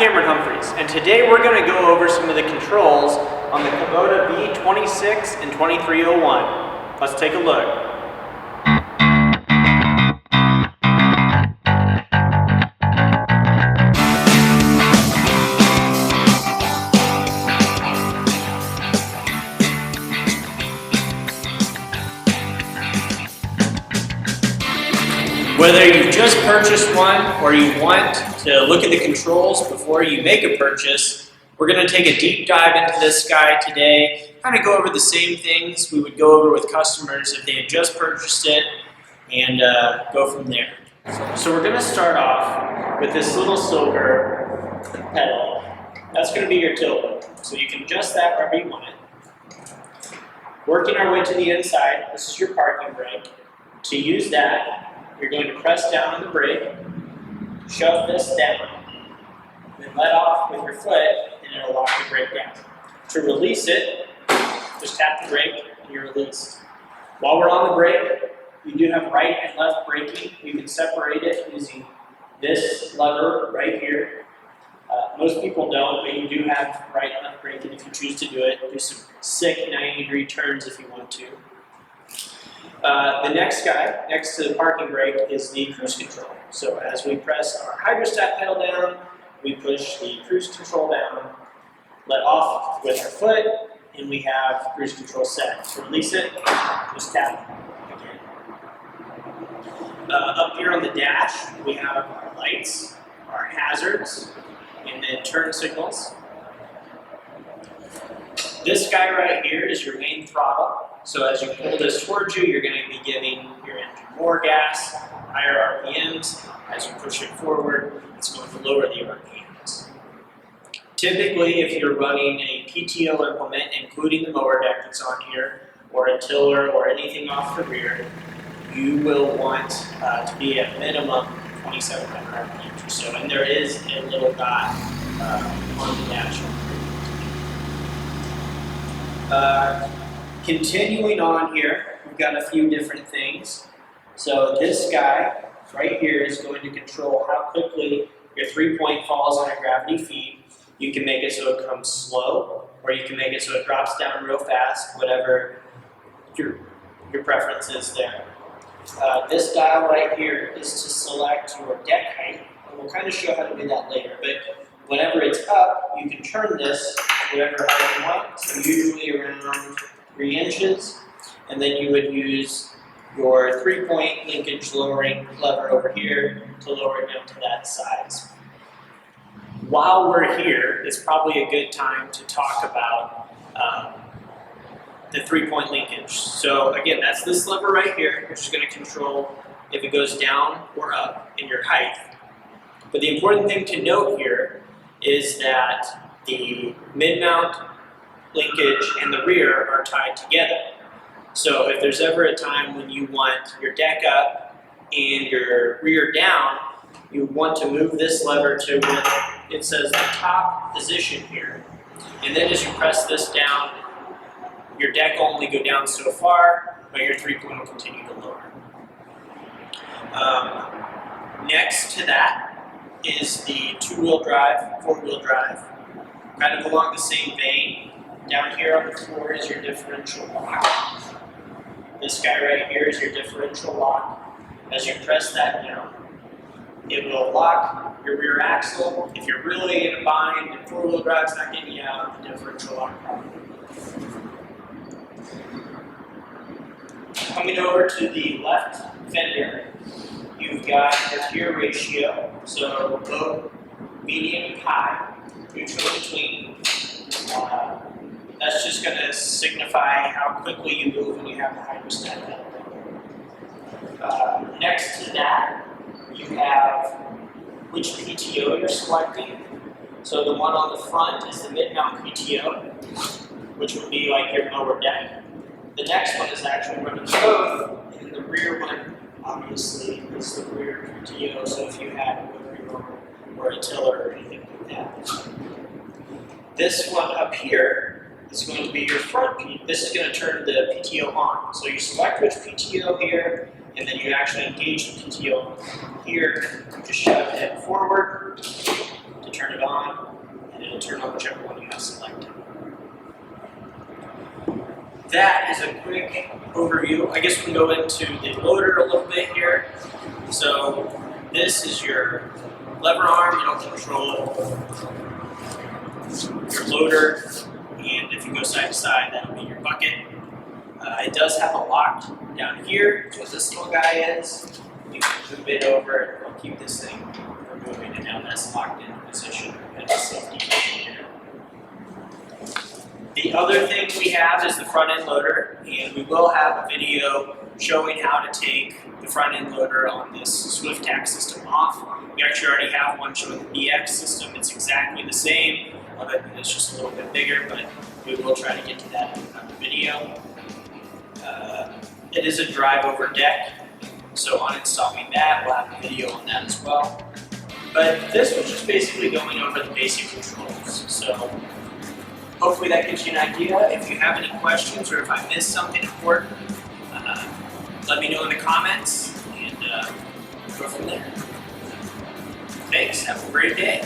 Cameron Humphreys, and today we're going to go over some of the controls on the Kubota V26 and 2301. Let's take a look. Whether you've just purchased one or you want to look at the controls before you make a purchase, we're going to take a deep dive into this guy today, kind of go over the same things we would go over with customers if they had just purchased it, and go from there. So we're going to start off with this little silver pedal. That's going to be your tilt wheel. So you can adjust that wherever you want it. Working our way to the inside, this is your parking brake. To use that, you're going to press down on the brake, shove this down, then let off with your foot, and it'll lock the brake down. To release it, just tap the brake and you're released. While we're on the brake, we do have right and left braking. We can separate it using this lever right here. Most people don't, but you do have right and left braking if you choose to do it. Do some sick 90-degree turns if you want to. The next guy, next to the parking brake, is the cruise control. So as we press our hydrostat pedal down, we push the cruise control down, let off with our foot, and we have cruise control set. To release it, just tap again. Up here on the dash, we have our lights, our hazards, and then turn signals. This guy right here is your main throttle. So as you pull this towards you, you're going to be giving your engine more gas, higher RPMs. As you push it forward, it's going to lower the RPMs. Typically, if you're running a PTO implement, including the mower deck that's on here, or a tiller, or anything off the rear, you will want to be at minimum 2,700 RPMs or so. And there is a little dot on the dash. Continuing on here, we've got a few different things. So this guy right here is going to control how quickly your 3-point falls on a gravity feed. You can make it so it comes slow, or you can make it so it drops down real fast, whatever your preference is there. This dial right here is to select your deck height, and we'll kind of show how to do that later. But whenever it's up, you can turn this to whatever height you want, so usually around 3 inches, and then you would use your 3-point linkage lowering lever over here to lower it down to that size. While we're here, it's probably a good time to talk about the 3-point linkage. So again, that's this lever right here, which is going to control if it goes down or up in your height. But the important thing to note here is that the mid-mount linkage and the rear are tied together. So if there's ever a time when you want your deck up and your rear down, you want to move this lever to where it says the top position here. And then as you press this down, your deck will only go down so far, but your 3-point will continue to lower. Next to that is the 2-wheel drive, 4-wheel drive, kind of along the same vein. Down here on the floor is your differential lock. This guy right here is your differential lock. As you press that down, it will lock your rear axle. If you're really in a bind and 4-wheel drive's not getting you out, the differential lock problem. Coming over to the left fender, you've got your gear ratio, so low, medium, high, neutral between. That's just going to signify how quickly you move when you have the hydrostat pedal. Next to that, you have which PTO you're selecting. So the one on the front is the mid-mount PTO, which would be like your mower deck. The next one is actually running both, and the rear one, obviously, is the rear PTO, so if you had a rotary mower or a tiller or anything like that. This one up here is going to be your front PTO. This is going to turn the PTO on. So you select which PTO here, and then you actually engage the PTO here. You just shove it forward to turn it on, and it'll turn on whichever one you have selected. That is a quick overview. I guess we can go into the loader a little bit here. So this is your lever arm, it'll control your loader, and if you go side to side, that'll be your bucket. It does have a lock down here, so this little guy is. You can move it over and it'll keep this thing from moving, and now that's locked in position at the safety here. The other thing we have is the front end loader, and we will have a video showing how to take the front end loader on this Swift tack system off. We actually already have one showing the BX system. It's exactly the same, other than it's just a little bit bigger, but we will try to get to that in another video. It is a drive over deck, so on installing that, we'll have a video on that as well. But this was just basically going over the basic controls. So hopefully that gives you an idea. If you have any questions or if I missed something important, let me know in the comments and go from there. Thanks, have a great day.